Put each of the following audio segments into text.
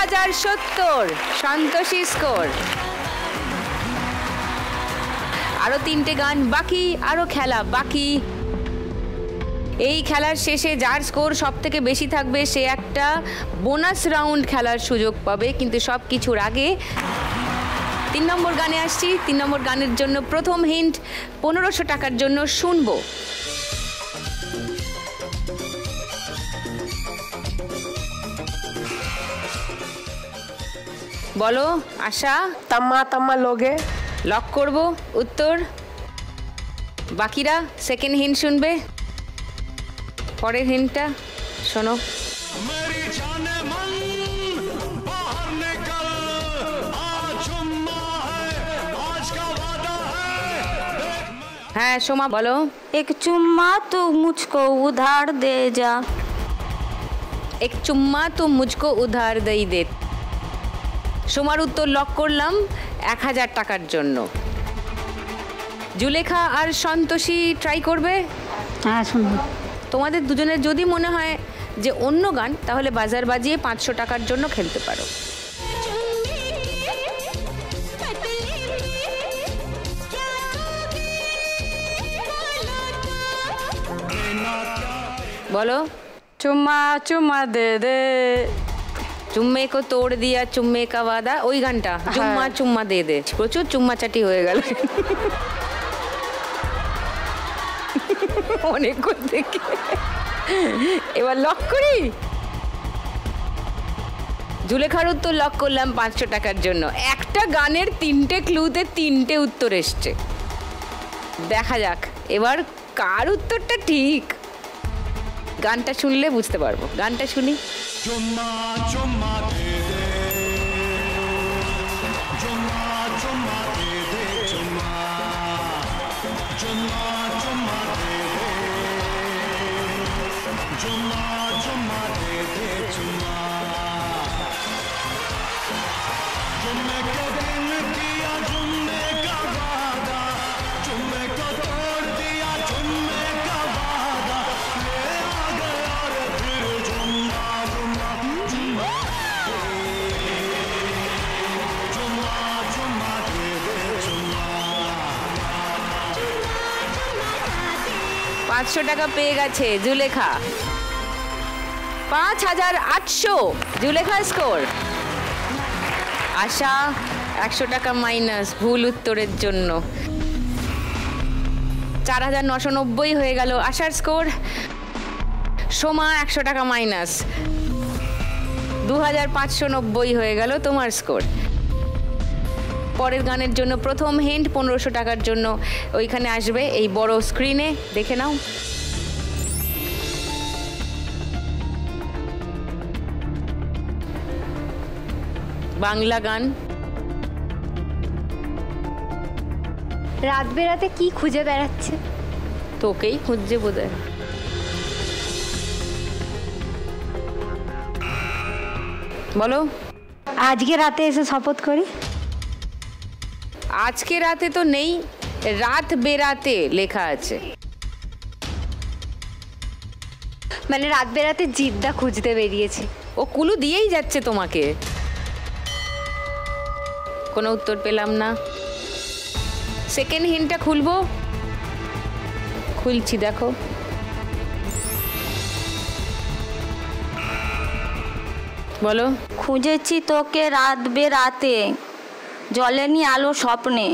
2070 Santoshi score. আরো 3টে গান বাকি, আরো খেলা বাকি। এই খেলার শেষে যার স্কোর সব থেকে বেশি থাকবে সে একটা বোনাস রাউন্ড খেলার সুযোগ পাবে। কিন্তু সব কিছুর আগে 3 নম্বর গানে আসছি। 3 নম্বর গানের জন্য প্রথম হিন্ট 1500 টাকার জন্য শুনবো। বলো আশা। तम्मा तम्मा लोगे। লক করব উত্তর। বাকিরা সেকেন্ড হিন্ট শুনবে। পরের হিন্টটা শোনো। হ্যাঁ সোমা বলো। एक चुम्मा तू मुझको उधार दे जा। এক চুম্মা তো মুঝকো উধার দেই দে। সোমার উত্তর লক করলাম 1000 টাকার জন্য। জুলেখা আর সন্তোষী ট্রাই করবে। হ্যাঁ শুনবো। তোমাদের দুজনের যদি মনে হয় যে অন্য গান, তাহলে বাজার বাজিয়ে 500 টাকার জন্য খেলতে পারো। বলো। चुम्मा चुम्मा दे दे। চুম্মে কো তোড় দিয়া চুম্মে কা ওয়াদা, ওই গানটা। চুম্মা চুম্মা দে দে। প্রচুর চুম্মাচাটি হয়ে গেল অনেকক্ষণ থেকে। এবার লক করি। জুলেখার উত্তর লক করলাম 500 টাকার জন্য। একটা গানের 3টে ক্লুতে 3টে উত্তর এসছে। দেখা যাক এবার কার উত্তরটা ঠিক। গানটা শুনলে বুঝতে পারবো। গানটা শুনি। চুম্মা চুম্মা দে দে, চুম্মা চুম্মা দে দে, চুম্মা চুম্মা চুম্মা দে দে, চুম্মা চুম্মা দে দে, চুম্মা चुम्मे को दिल किया चुम्मे का वादा, चुम्मे को तोड़ दिया चुम्मे का वादा, ले आ गया रे फिर चुम्मा चुम्मा चुम्मा चुम्मा चुम्मा दे दे चुम्मा। 500 টাকা পেয়ে গেছে জুলেখা। 5800 জুলেখা স্কোর। আশা 100 টাকা মাইনাস ভুল উত্তরের জন্য। 4990 হয়ে গেল আশার স্কোর। সোমা 100 টাকা মাইনাস 2590 হয়ে গেল তোমার স্কোর। পরের গানের জন্য প্রথম হিন্ট 1500 টাকার জন্য ওইখানে আসবে, এই বড় স্ক্রিনে দেখে নাও। বাংলা গান। রাত বেরাতে কি খুঁজে বেড়াচ্ছে? তোকেই খুঁজছে বোধহয়। বলো। আজকে রাতে এসে শপথ করি। আজকে রাতে তো নেই, রাত বেরাতে লেখা আছে। মানে রাত বেরাতে জিদ্দা খুঁজতে বেরিয়েছে। ও কুলু দিয়েই যাচ্ছে তোমাকে। কোনো উত্তর পেলাম না। সেকেন্ড হিন্টটা খুলবো। খুলছি দেখো। বলো। খুঁজেছি তোকে রাত বেরাতে, জ্বলেনি আলো স্বপ্নে।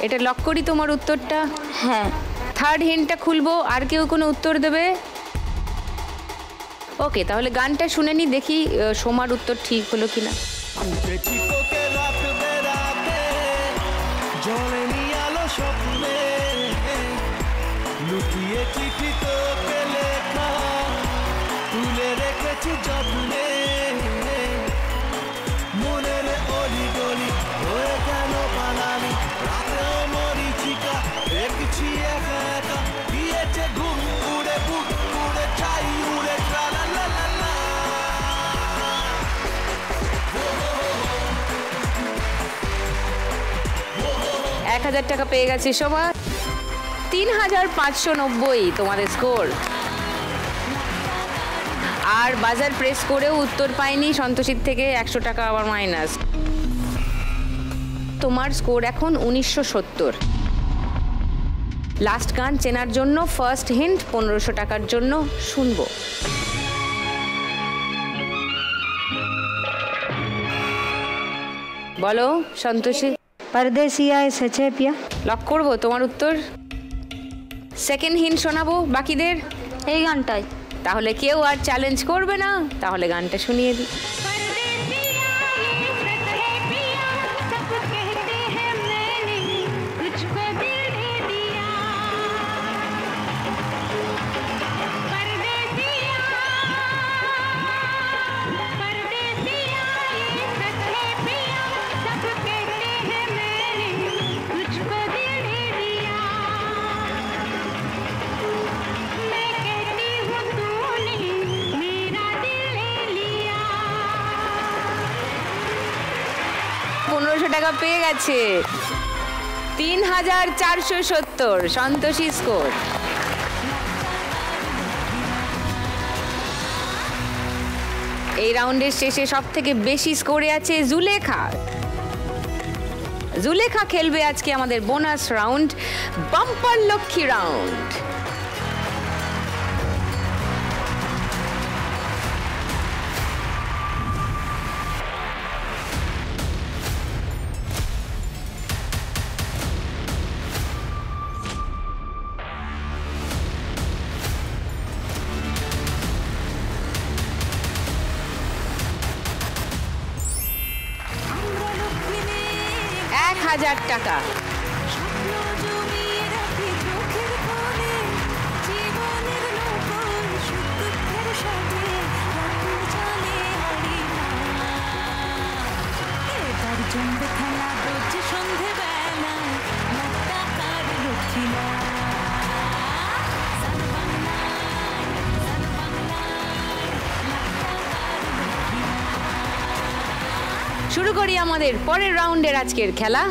এটা লক করি তোমার উত্তরটা। হ্যাঁ। থার্ড হিন্টটা খুলবো। আর কেউ কোনো উত্তর দেবে? ওকে, তাহলে গানটা শুনে নি, দেখি সোমার উত্তর ঠিক হলো কিনা। খুঁজেছি তোকে রাত বেরাতে, জ্বলেনি আলো স্বপ্নে, লুকিয়ে চিঠি তোকে লেখা, তুলে রেখেছি যত্নে, মনের অলি গলি হয়ে কেন পালামি, রাতেও মরিচিকা দেখছি একা একা, দিয়েছে ঘুম উড়ে বুক উড়ে চাই উড়ে ট্রালা লা লা লা। 1000 টাকা পেয়ে গেছে সোমা। 3590 তোমাদের স্কোর। আর বাজার প্রেস করেও উত্তর পাইনি সন্তোষীর থেকে 100 টাকা আবার মাইনাস। তোমার স্কোর এখন 1970। লাস্ট গান চেনার জন্য ফার্স্ট হিন্ট 1500 টাকার জন্য শুনবো। বলো সন্তোষী। परदेसिया सचे पिया। লক করবো তোমার উত্তর। সেকেন্ড হিন্ট শোনাবো বাকিদের। এই গানটাই তাহলে কেউ আর চ্যালেঞ্জ করবে না, তাহলে গানটা শুনিয়ে দিই। টাকা পেয়ে গেছে। 3470 সন্তোষী স্কোর। এই রাউন্ডের শেষে সব থেকে বেশি স্কোরে আছে জুলেখা। জুলেখা খেলবে আজকে আমাদের bonus round, bumper Lakshmi round. হাজার টাকা। শুরু করি আমাদের পরের রাউন্ডের আজকের খেলা,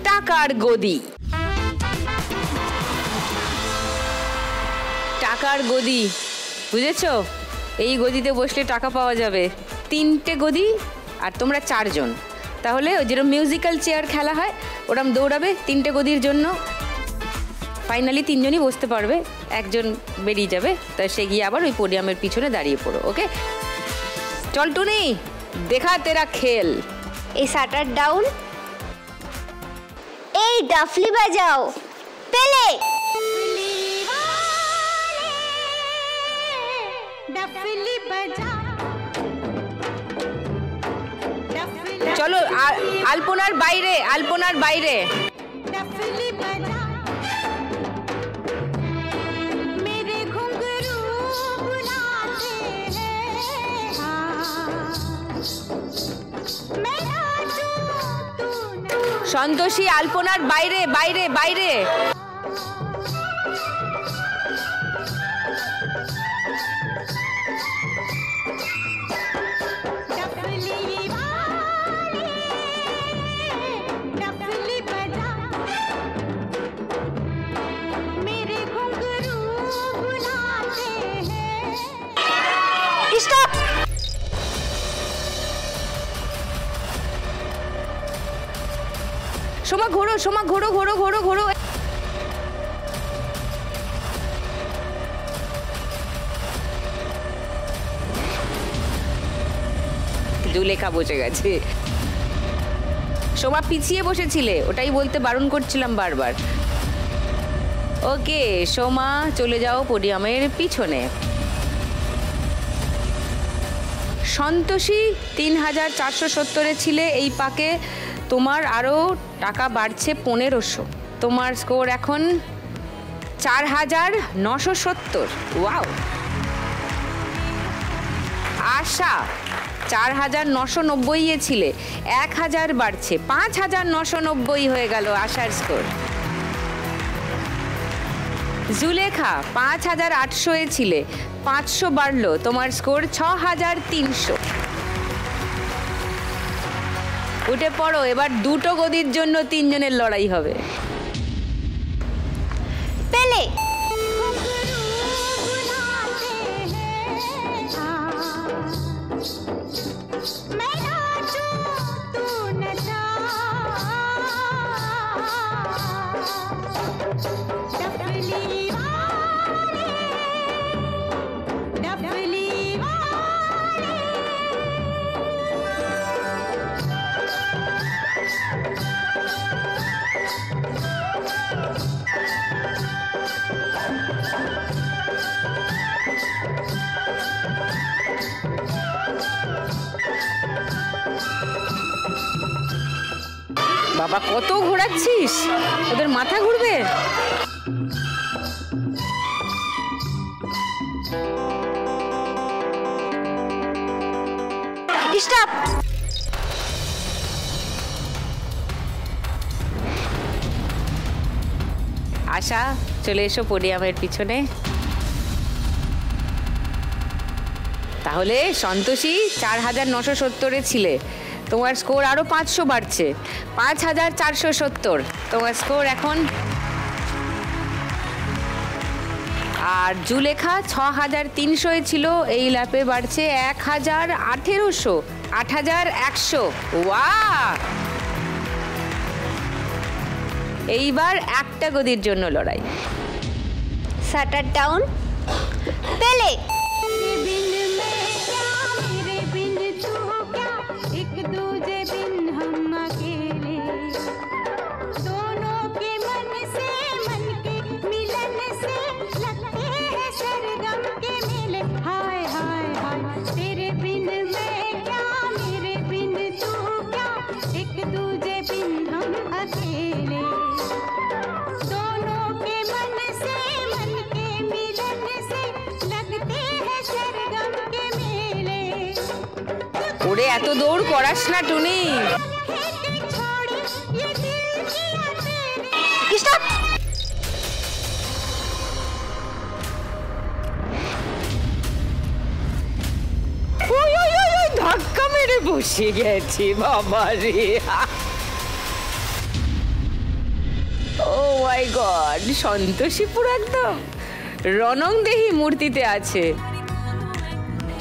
টাকার গদি। টাকার গদি বুঝেছো? এই গদিতে বসলে টাকা পাওয়া যাবে। 3টে গদি আর তোমরা 4 জন, তাহলে ওই যেরকম মিউজিক্যাল চেয়ার খেলা হয় ওরকম দৌড়াবে 3টে গদির জন্য। ফাইনালি 3 জনই বসতে পারবে, একজন বেরিয়ে যাবে, তা সে গিয়ে আবার ওই পোডিয়ামের পিছনে দাঁড়িয়ে পড়ো। ওকে চল টুনি, দেখা তেরা খেল। এই শাটার ডাউন, এই ডাফলি বাজাও, পেলে ডাফলি বাজাও। চলো আলপনার বাইরে, আলপনার বাইরে। ডাফলি বাজাও, মেরে ঘুंघरू बुलाते हैं। সন্তোষী আলপনার বাইরে, বাইরে, বাইরে। সোমা ঘোরো, সোমা ঘোরো, ঘোরো, ঘোরো, ঘোরো। জুলেখা বসে গেছে। সোমা পিছিয়ে বসেছিলে, ওটাই বলতে বারণ করছিলাম বারবার। ওকে সোমা চলে যাও পোডিয়ামের পিছনে। সন্তোষী 3470-এ ছিলে, এই পাকে তোমার আরও টাকা বাড়ছে 1500। তোমার স্কোর এখন 4970। ওয়াও। আশা 4990-এ ছিলে, 1000 বাড়ছে, 5990 হয়ে গেল আশার স্কোর। জুলেখা 5800-এ ছিলে, 500 বাড়লো, তোমার স্কোর 6300। উঠে পড়ো, এবার 2টো গদির জন্য 3 জনের লড়াই হবে। পেলে मैं नाचूं तू नचा डफली वाले डफली वाले বাবা কত ঘোরাচ্ছিস, ওদের মাথা ঘুরবে। स्टॉप আশা চলে এসো পোডিয়ামের পিছনে। তাহলে সন্তোষী 4970-এ ছিলে, তোমার স্কোর আরো 500 বাড়ছে, 5470 তোমার স্কোর এখন। আর জুলেখা 6300-এ ছিল, এই ল্যাপে বাড়ছে 1018, 8100। ওয়াও! এইবার একটা গদির জন্য লড়াই। শাটার ডাউন পেলে एक दूजे बिन हम अकेले दोनों के मन से मन के मिलन से लगते हैं सरगम के मेले हाय हाय हाय तेरे बिन मैं क्या मेरे बिन तू क्या एक दूजे बिन हम अकेले दोनों के मन से मन के मिलन से लगते हैं सरगम के मेले ওরে এত দৌড় করাস না টুনি। स्टॉप ধাক্কা মেরে বসে গেছি বাবা রে। ও মাই গড, সন্তোষী পুরো একদম রণংদেহী মূর্তিতে আছে।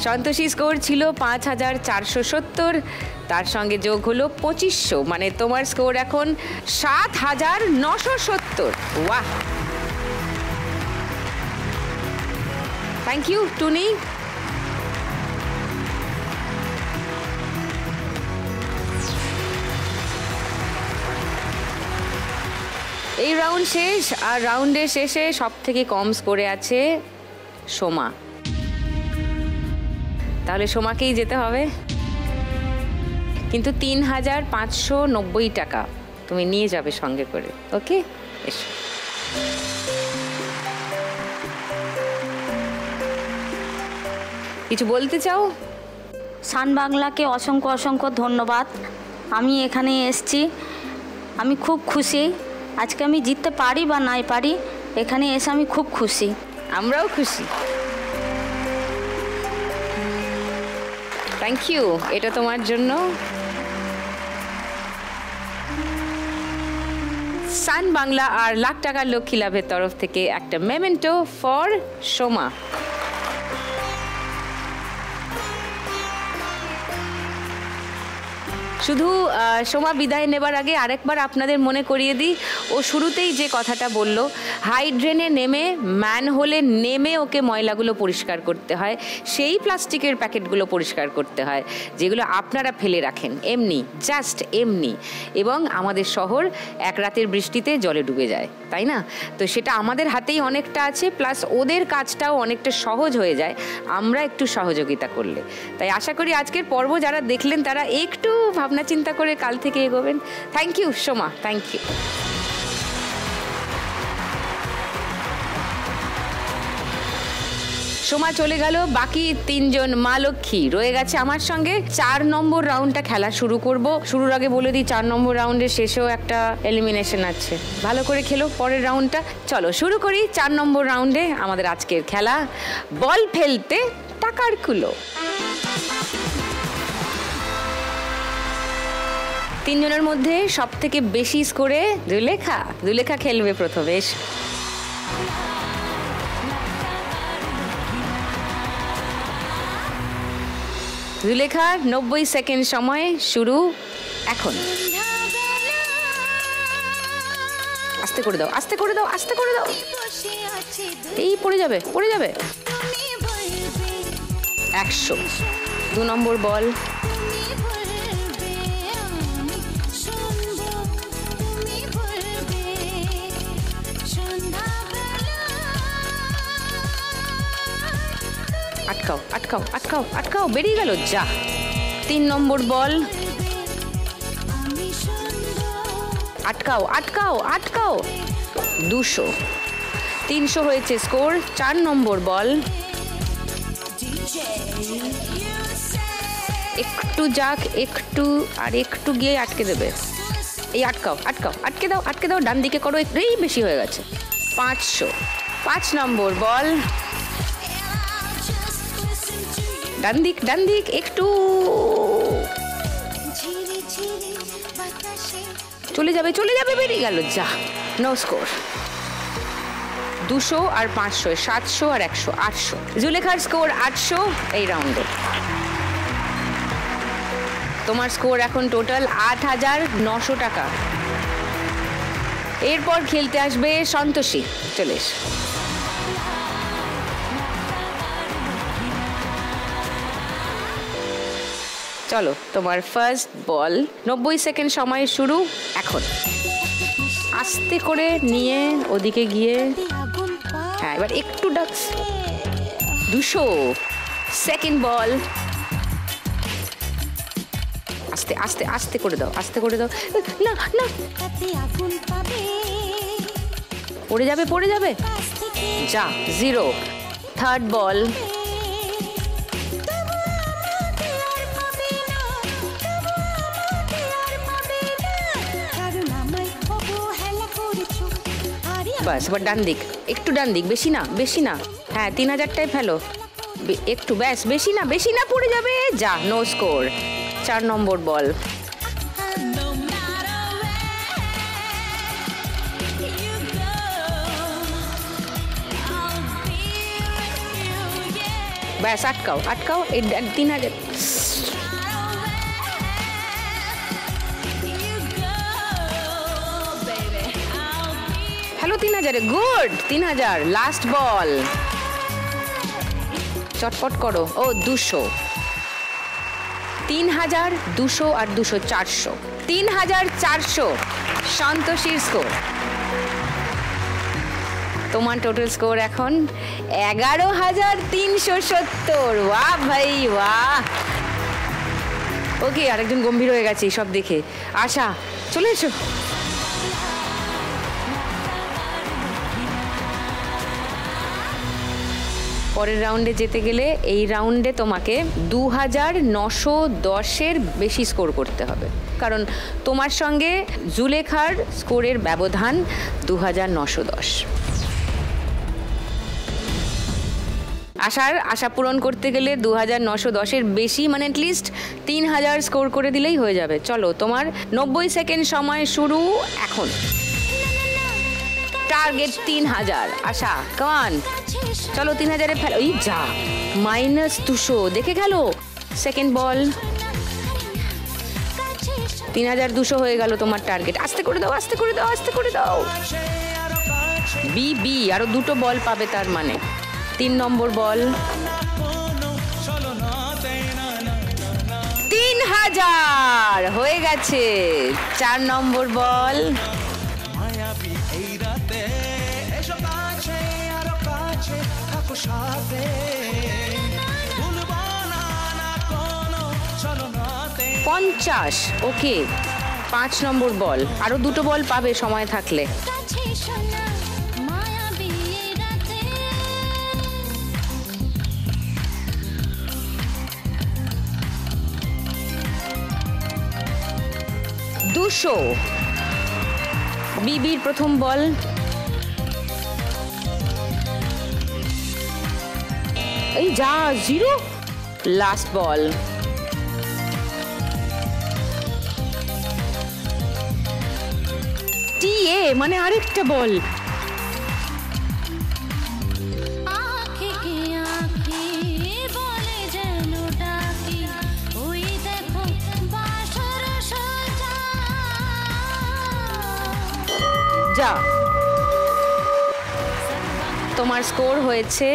সন্তোষী স্কোর ছিল 5470, তার সঙ্গে যোগ হলো 2500, মানে তোমার স্কোর এখন 7970। ওয়াহ, থ্যাংক ইউ টুনি। এই রাউন্ড শেষ, আর রাউন্ডের শেষে সব থেকে কম স্কোরে আছে সোমা। তাহলে সোমাকেই যেতে হবে, কিন্তু 3590 টাকা তুমি নিয়ে যাবে সঙ্গে করে। ওকে, এসো। কিছু বলতে চাও? সান বাংলাকে অসংখ্য অসংখ্য ধন্যবাদ। আমি এখানে এসেছি, আমি খুব খুশি। আজকে আমি জিততে পারি বা নাই পারি, এখানে এসে আমি খুব খুশি। আমরাও খুশি। থ্যাংক ইউ, এটা তোমার জন্য। সান বাংলা আর লাখ টাকার লক্ষ্মী লাভের তরফ থেকে একটা মেমেন্টো ফর সোমা। শুধু সোমা বিদায় নেবার আগে আরেকবার আপনাদের মনে করিয়ে দিই, ও শুরুতেই যে কথাটা বলল, হাইড্রেনে নেমে ম্যানহোলে নেমে ওকে ময়লাগুলো পরিষ্কার করতে হয়, সেই প্লাস্টিকের প্যাকেটগুলো পরিষ্কার করতে হয় যেগুলো আপনারা ফেলে রাখেন এমনি, জাস্ট এমনি, এবং আমাদের শহর এক রাতের বৃষ্টিতে জলে ডুবে যায়, তাই না? তো সেটা আমাদের হাতেই অনেকটা আছে, প্লাস ওদের কাজটাও অনেকটা সহজ হয়ে যায় আমরা একটু সহযোগিতা করলে। তাই আশা করি আজকের পর্ব যারা দেখলেন তারা একটু ভাবনা চিন্তা করে কাল থেকে এগোবেন। Thank you Soma, thank you. Soma চলে গেল, বাকি তিনজন মা লক্ষ্মী রয়ে গেছে আমার সঙ্গে। 4 নম্বর রাউন্ডটা খেলা শুরু করব। শুরুর আগে বলে দিই 4 নম্বর রাউন্ডের শেষেও একটা এলিমিনেশন আছে, ভালো করে খেলো পরের রাউন্ডটা। চলো শুরু করি 4 নম্বর রাউন্ডে আমাদের আজকের খেলা, বল ফেলতে টাকার কুলো। তিনজনের মধ্যে সব থেকে বেশি স্কোরে দুলেখা খেলবে প্রথমে। জুলেখা 90 সেকেন্ড সময় শুরু এখন। আস্তে করে দাও, আস্তে করে দাও, আস্তে করে দাও। এই পড়ে যাবে, পড়ে যাবে। 100। 2 নম্বর বল। আটকাও, আটকাও, আটকাও, আটকাও, বেরিয়ে গেল, যা। 3 নম্বর বল। আটকাও, আটকাও, আটকাও। 200। 300 হয়েছে স্কোর। 4 নম্বর বল। একটু যাক, একটু আর একটু গিয়ে আটকে দেবে। এই আটকাও, আটকাও, আটকে দাও, আটকে দাও, ডান দিকে করো, একটুই বেশি হয়ে গেছে। 500। 5 নম্বর বল। ডান দিক, ডান দিক, একটু চলে যাবে, চলে যাবে, বেরিয়ে গেল, যা। No score. 200 আর 500, 700 আর 100, 800। জুলেখার স্কোর 800 এই রাউন্ডে। তোমার স্কোর এখন টোটাল 8,900 টাকা। এরপর খেলতে আসবে সন্তোষী। চলে এসো। চলো, তোমার ফার্স্ট বল। 90 সেকেন্ড সময় শুরু এখন। আস্তে করে নিয়ে ওদিকে গিয়ে, হ্যাঁ এবার একটু ডাকস। 200। সেকেন্ড বল। আস্তে আস্তে আস্তে করে দাও, আস্তে করে দাও। না না, পড়ে যাবে, পড়ে যাবে, যা। 0। থার্ড বল। বাস, এবার ডান দিক, একটু ডান দিক, বেশি না, বেশি না। হ্যাঁ 3000টাই ফেলো, একটু, ব্যাস, বেশি না, বেশি না, পড়ে যাবে, যা। No score. 4 নম্বর বল। ব্যাস, আটকাও, আটকাও, এই 3000। Hello, 3000, good. 3000। লাস্ট বল, চটপট করো। ও 200। 3000, 200 আর 200, 400। 3400 সন্তোষীর স্কোর। তোমার টোটাল স্কোর এখন 11,370। বাহ ভাই, বাহ। ওকে, আরেকজন গম্ভীর হয়ে গেছে সব দেখে। আশা, চলে এসো। পরের রাউন্ডে যেতে গেলে এই রাউন্ডে তোমাকে 2,910-এর বেশি স্কোর করতে হবে, কারণ তোমার সঙ্গে জুলেখার স্কোরের ব্যবধান 2,910। আশা পূরণ করতে গেলে 2,910-এর বেশি, মানে অ্যাটলিস্ট 3,000 স্কোর করে দিলেই হয়ে যাবে। চলো, তোমার 90 সেকেন্ড সময় শুরু এখন। টার্গেট 3,000। আশা, কামান, চলো 3,000-এ ফেলো। ওই যা, -200, দেখে গেল। সেকেন্ড বল। 3,200 হয়ে গেল তোমার টার্গেট। আস্তে করে দাও, আস্তে করে দাও, আস্তে করে দাও। বি, আরো 2টো বল পাবে, তার মানে 3 নম্বর বল। 3,000 হয়ে গেছে। 4 নম্বর বল। $50। ওকে, 5 নম্বর বল। আরো 2টো বল পাবে সময় থাকলে। $200। বিবির প্রথম বল। এই যা, 0। লাস্ট বল। টিএ, মানে আরেকটা বল। যা। তোমার স্কোর হয়েছে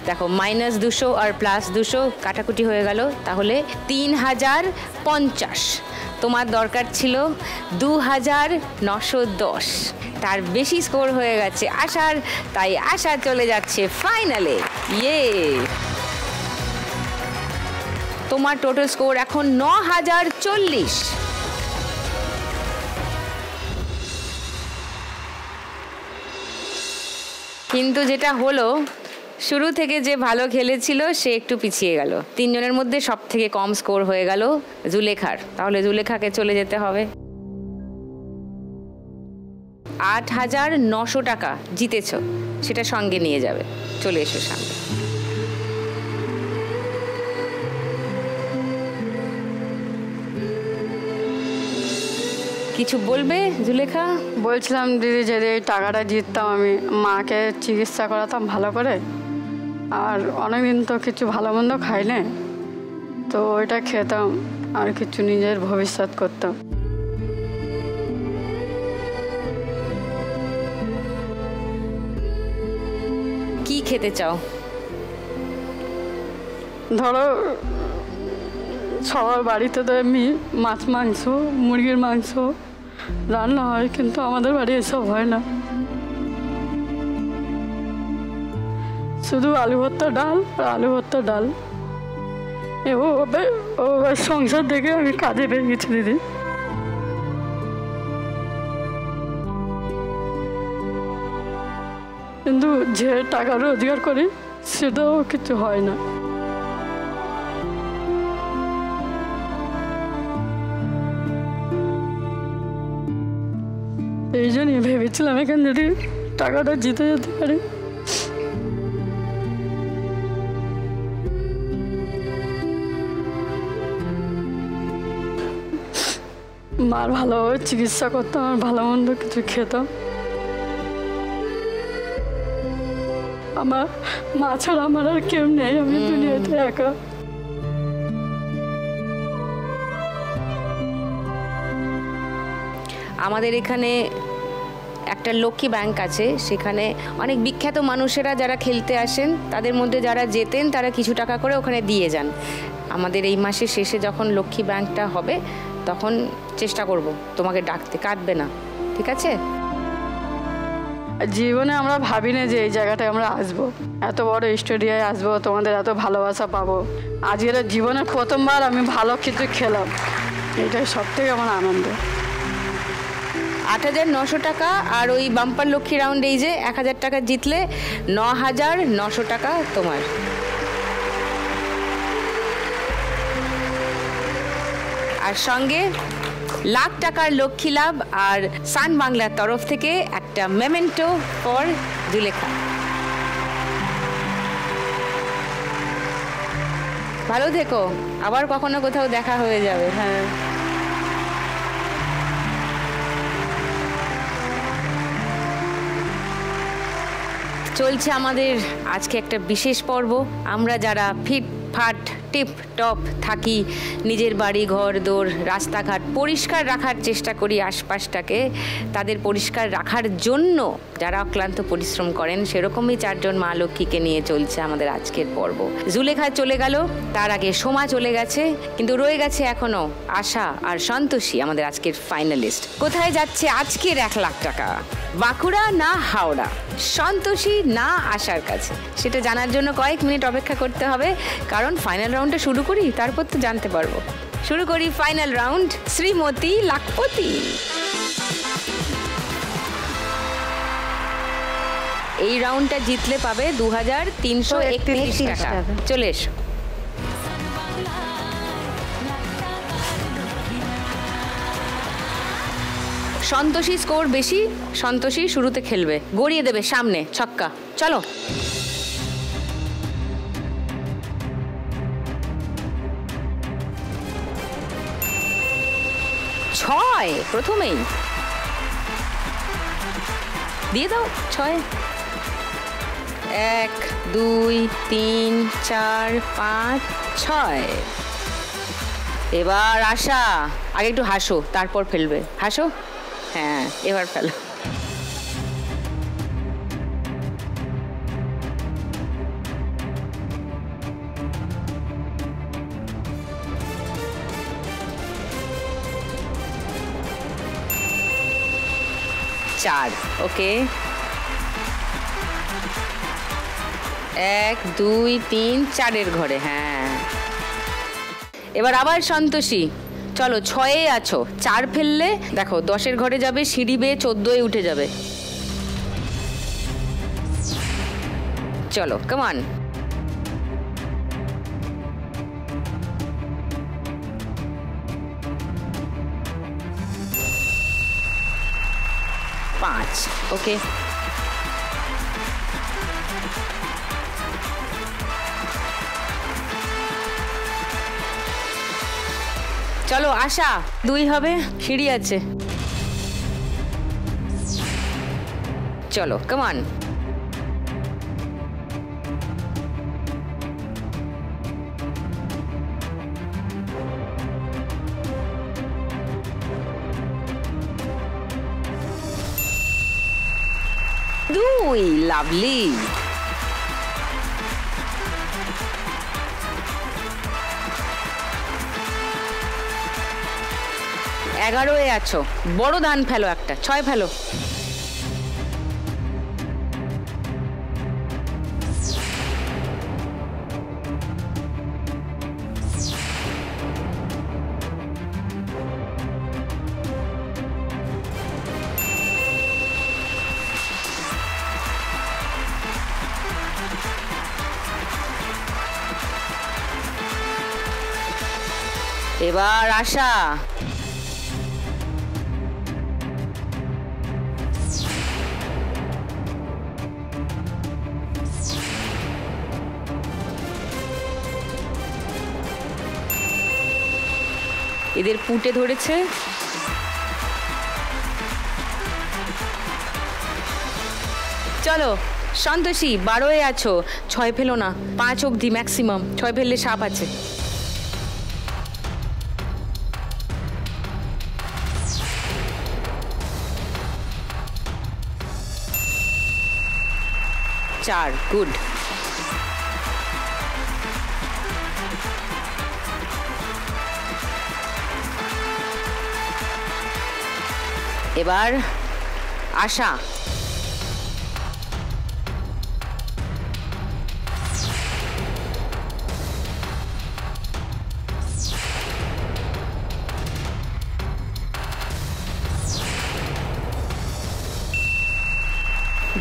দেখো -200 আর +200 কাটাকুটি হয়ে গেল, তাহলে 3050। তোমার দরকার ছিল 2910, তার বেশি স্কোর হয়ে গেছে আশার, তাই আশা চলে যাচ্ছে ফাইনালে। ইয়ে, তোমার টোটাল স্কোর এখন 9040। কিন্তু যেটা হলো, শুরু থেকে যে ভালো খেলেছিল সে একটু পিছিয়ে গেল। 3 জনের মধ্যে সব থেকে কম স্কোর হয়ে গেল জুলেখার। তাহলে জুলেখাকে চলে যেতে হবে। 8900 টাকা জিতেছ, সেটা সঙ্গে নিয়ে যাবে। চলে এসো সামনে। কিছু বলবে জুলেখা? বলছিলাম দিদি, যদি এই টাকাটা জিততাম আমি মাকে চিকিৎসা করাতাম ভালো করে, আর অনেকদিন তো কিছু ভালো মন্দ খাই না, তো ওইটা খেতাম আর কিছু নিজের ভবিষ্যৎ করতাম। কি খেতে চাও? ধরো সবার বাড়িতে তো এমনি মাছ মাংস, মুরগির মাংস রান্না হয়, কিন্তু আমাদের বাড়ি এসব হয় না। শুধু আলু ভর্তা ডাল আর আলু ভর্তা ডাল। ও সংসার দেখে আমি কাজে পেয়ে গেছি দিদি। কিন্তু যে টাকা রোজগার করি সেটাও কিছু হয় না। এই জন্যই ভেবেছিলাম এখানে যদি টাকাটা জিতে যেতে পারি। মার ভালোভাবে চিকিৎসা করতাম আর ভালো মন্দ কিছু খেতাম। আমার মা ছাড়া আমার আর কেউ নেই, আমি দুনিয়াতে একা। আমাদের এখানে একটা লক্ষ্মী ব্যাংক আছে, সেখানে অনেক বিখ্যাত মানুষেরা যারা খেলতে আসেন তাদের মধ্যে যারা জেতেন তারা কিছু টাকা করে ওখানে দিয়ে যান। আমাদের এই মাসের শেষে যখন লক্ষ্মী ব্যাংকটা হবে তখন চেষ্টা করব তোমাকে ডাকতে, কাটবে না, ঠিক আছে? জীবনে আমরা ভাবি না যে এই জায়গাটায় আমরা আসবো, এত বড় স্টুডিওয় আসবো, তোমাদের এত ভালোবাসা পাবো। আজকের জীবনের প্রথমবার আমি ভালো কিছু খেলাম, এটাই সব থেকে আমার আনন্দ। 8900 টাকা আর ওই বাম্পার লক্ষ্মী রাউন্ড, এই যে 1000 টাকা জিতলে 9900 টাকা তোমার। আর সঙ্গে লাখ টাকার লক্ষ্মী লাভ আর সান বাংলার তরফ থেকে একটা মেমেন্টো ফর জুলেখা। ভালো থেকো, আবার কখনো কোথাও দেখা হয়ে যাবে। হ্যাঁ, চলছে আমাদের আজকে একটা বিশেষ পর্ব। আমরা যারা ফিট ফাট টিপ টপ থাকি, নিজের বাড়ি ঘর দোর রাস্তাঘাট পরিষ্কার রাখার চেষ্টা করি, আশপাশটাকে তাদের পরিষ্কার রাখার জন্য যারা অক্লান্ত পরিশ্রম করেন, সেরকমই 4 জন মা লক্ষ্মীকে নিয়ে চলছে আমাদের আজকের পর্ব। জুলেখা চলে গেল, তার আগে সোমা চলে গেছে, কিন্তু রয়ে গেছে এখনো আশা আর সন্তোষী, আমাদের আজকের ফাইনালিস্ট। কোথায় যাচ্ছে আজকের 1 লাখ টাকা? বাঁকুড়া না হাওড়া, সন্তোষী না আশার কাছে? সেটা জানার জন্য কয়েক মিনিট অপেক্ষা করতে হবে, কারণ ফাইনাল রাউন্ডটা শুরু করি, তারপর তো জানতে পারবো। শুরু করি ফাইনাল রাউন্ড, শ্রীমতী লাখপতি। এই রাউন্ডটা জিতলে পাবে 2331 টাকা। চলে এসো। সন্তোষী স্কোর বেশি, সন্তোষী শুরুতে খেলবে, গড়িয়ে দেবে সামনে ছক্কা। চলো। ছয় প্রথমেই দিয়ে দাও। 6, 1 2 3 4 5 6। এবার আশা, আগে একটু হাসো, তারপর ফেলবে। হাসো, হ্যাঁ এবার ফেলো। 4, ওকে। 1 2 3 4-এর ঘরে, হ্যাঁ। এবার আবার সন্তোষী, চলো 6-এ আছো, 4 ফেললে দেখো 10-এর ঘরে যাবে, সিঁড়ি বেয়ে 14-এ উঠে যাবে। চলো কাম অন। পাঁচ, ওকে। চলো আশা, 2 হবে, সিঁড়ি আছে। চলো কাম অন। দুই, লাভলি। 11-এ আছো, বড় দান ফেলো একটা, 6 ফেলো। এবার আশা, এদের পুটে ধরেছে। চলো সন্তোষী, 12-এ আছো, 6 ফেলো না, 5 অবধি ম্যাক্সিমাম, 6 ফেললে সাপ আছে। চার, গুড। এবার আশা,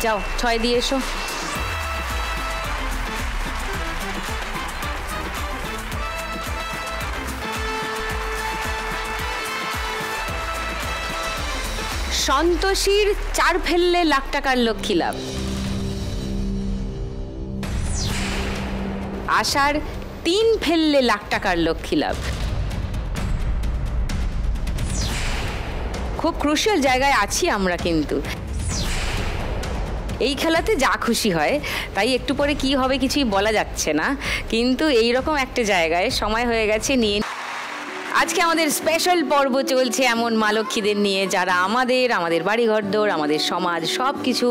যাও 6 দিয়ে এসো। সন্তোষীর 4 ফেললে লাখ টাকার লক্ষ্মী লাভ। আশার 3 ফেললে লাখ টাকার লক্ষ্মী লাভ। খুব ক্রুশিয়াল জায়গায় আছি আমরা, কিন্তু এই খেলাতে যা খুশি হয় তাই, একটু পরে কি হবে কিছুই বলা যাচ্ছে না, কিন্তু এই রকম একটা জায়গায় সময় হয়ে গেছে নিয়ে। আজকে আমাদের স্পেশাল পর্ব চলছে এমন মা লক্ষ্মীদের নিয়ে, যারা আমাদের বাড়িঘরদোর, আমাদের সমাজ সব কিছু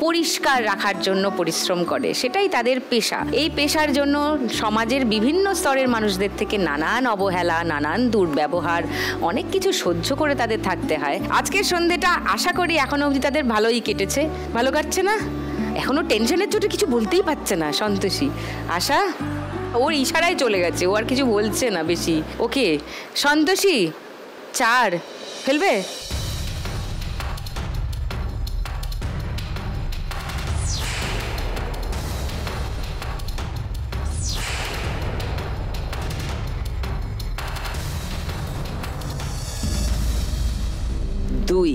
পরিষ্কার রাখার জন্য পরিশ্রম করে, সেটাই তাদের পেশা। এই পেশার জন্য সমাজের বিভিন্ন স্তরের মানুষদের থেকে নানান অবহেলা, নানান দুর্ব্যবহার, অনেক কিছু সহ্য করে তাদের থাকতে হয়। আজকের সন্ধ্যেটা আশা করি এখনো অবধি তাদের ভালোই কেটেছে। ভালো কাটছে না? এখনো টেনশনের চোটে কিছু বলতেই পারছে না সন্তোষী। আশা ওর ইশারায় চলে গেছে, ও আর কিছু বলছে না বেশি। ওকে সন্তোষী, 4 ফেলবে? দুই,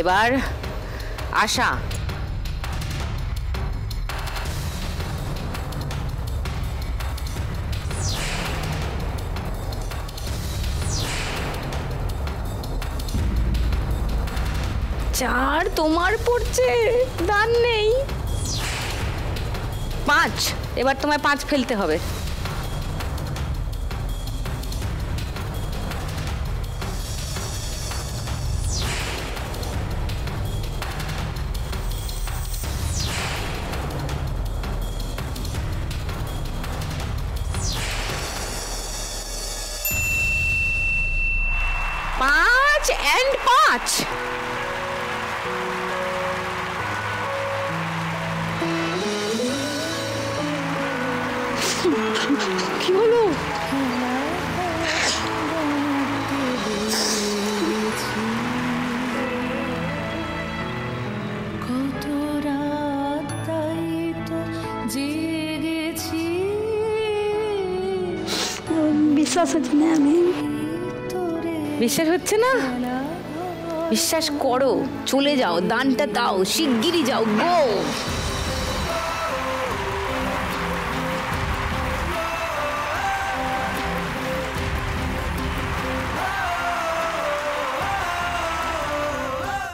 এবার আশা, চার তোমার পড়ছে, দান নেই। 5, এবার তোমায় 5 ফেলতে হবে। কি হলো? কত রাত তাই তো জেগেছি, বিশ্বাস হচ্ছে না। আমি বিশ্বাস হচ্ছে না? বিশ্বাস করো, চলে যাও, দানটা দাও, শিগগিরই যাও, গো।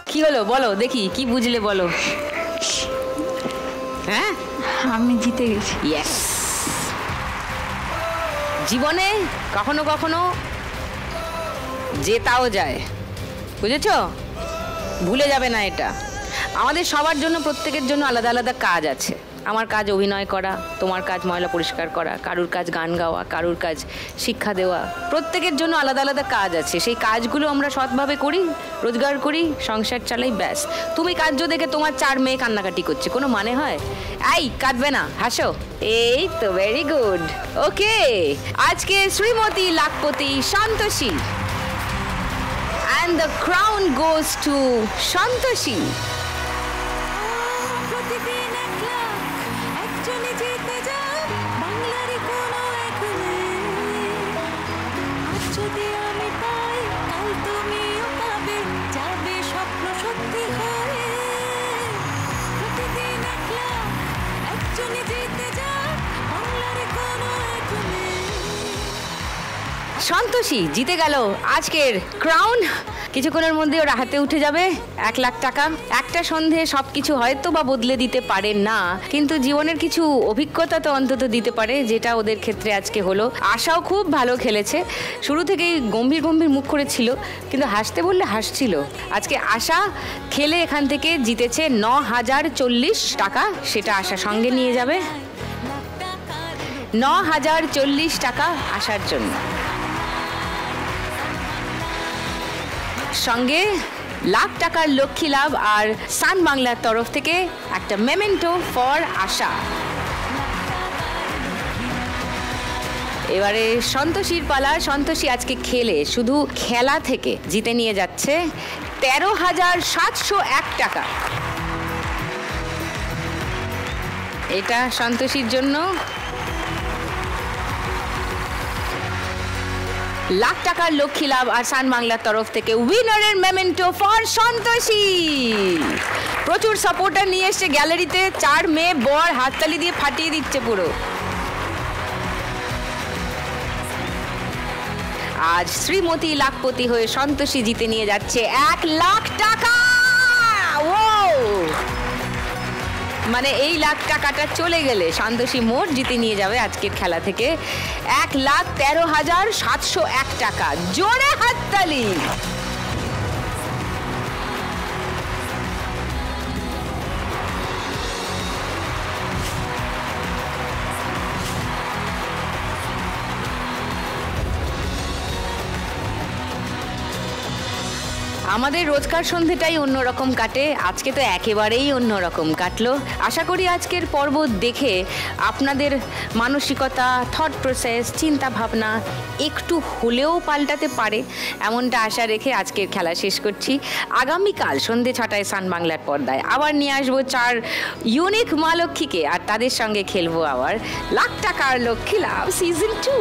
কি হলো বলো দেখি, কি বুঝলে বলো? হ্যাঁ, আমি জিতে গেছি। ইয়েস। জীবনে কখনো কখনো জেতাও যায়, বুঝেছো? ভুলে যাবে না এটা। আমাদের সবার জন্য, প্রত্যেকের জন্য আলাদা আলাদা কাজ আছে। আমার কাজ অভিনয় করা, তোমার কাজ ময়লা পরিষ্কার করা, কারুর কাজ গান গাওয়া, কারুর কাজ শিক্ষা দেওয়া। প্রত্যেকের জন্য আলাদা আলাদা কাজ আছে। সেই কাজগুলো আমরা সৎভাবে করি, রোজগার করি, সংসার চালাই, ব্যাস। তুমি কার্য দেখে তোমার 4 মেয়ে কান্নাকাটি করছে, কোনো মানে হয়? এই কাঁদবে না, হাসো। এই তো, ভেরি গুড। ওকে, আজকে Shrimati lakhpati Santoshi, and the crown goes to Santoshi. প্রতিদিন এক লাখ একজনে জিতে যায় বাংলার কোনো এক মেয়ে। আজ যদি আমি পাই, কাল তুমিও পাবে, যাবে স্বপ্ন সত্যি হয়ে। প্রতিদিন এক লাখ একজনে জিতে যায় বাংলার কোনো এক মেয়ে। সন্তোষী জিতে গেল আজকের ক্রাউন। কিছুক্ষণের মধ্যে ওর হাতে উঠে যাবে 1 লাখ টাকা। একটা সন্ধে সবকিছু হয়তো বা বদলে দিতে পারে না, কিন্তু জীবনের কিছু অভিজ্ঞতা তো অন্তত দিতে পারে, যেটা ওদের ক্ষেত্রে আজকে হলো। আশাও খুব ভালো খেলেছে, শুরু থেকেই গম্ভীর গম্ভীর মুখ করেছিল, কিন্তু হাসতে বললে হাসছিল। আজকে আশা খেলে এখান থেকে জিতেছে 9,040 টাকা। সেটা আশা সঙ্গে নিয়ে যাবে। 9,040 টাকা আসার জন্য, সঙ্গে লাখ টাকার লক্ষ্মী লাভ, আর সান বাংলার তরফ থেকে একটা মেমেন্টো ফর আশা। এবারে সন্তোষীর পালা। সন্তোষী আজকে খেলে, শুধু খেলা থেকে জিতে নিয়ে যাচ্ছে 13,701 টাকা। এটা সন্তোষীর জন্য। লাখ টাকার লক্ষ্মী লাভ আর সান বাংলার তরফ থেকে উইনারের মেমেন্টো ফর সন্তোষী। প্রচুর সাপোর্টার নিয়ে এসছে গ্যালারিতে, 4 মেয়ে বর হাততালি দিয়ে ফাটিয়ে দিচ্ছে পুরো। আজ শ্রীমতী লাখপতি হয়ে সন্তোষী জিতে নিয়ে যাচ্ছে 1 লাখ টাকা। ও মানে এই লাখ টাকাটা চলে গেলে সন্তোষী মোট জিতে নিয়ে যাবে আজকের খেলা থেকে 1,13,701 টাকা। জোরে হাততালি। আমাদের রোজকার সন্ধেটাই অন্যরকম কাটে, আজকে তো একেবারেই অন্যরকম কাটলো। আশা করি আজকের পর্ব দেখে আপনাদের মানসিকতা, থট প্রসেস, চিন্তা ভাবনা একটু হলেও পাল্টাতে পারে, এমনটা আশা রেখে আজকের খেলা শেষ করছি। আগামীকাল সন্ধে 6টায় সান বাংলার পর্দায় আবার নিয়ে আসবো 4 ইউনিক মা লক্ষ্মীকে, আর তাদের সঙ্গে খেলবো আবার লাখ টাকার লক্ষ্মী লাভ সিজন 2।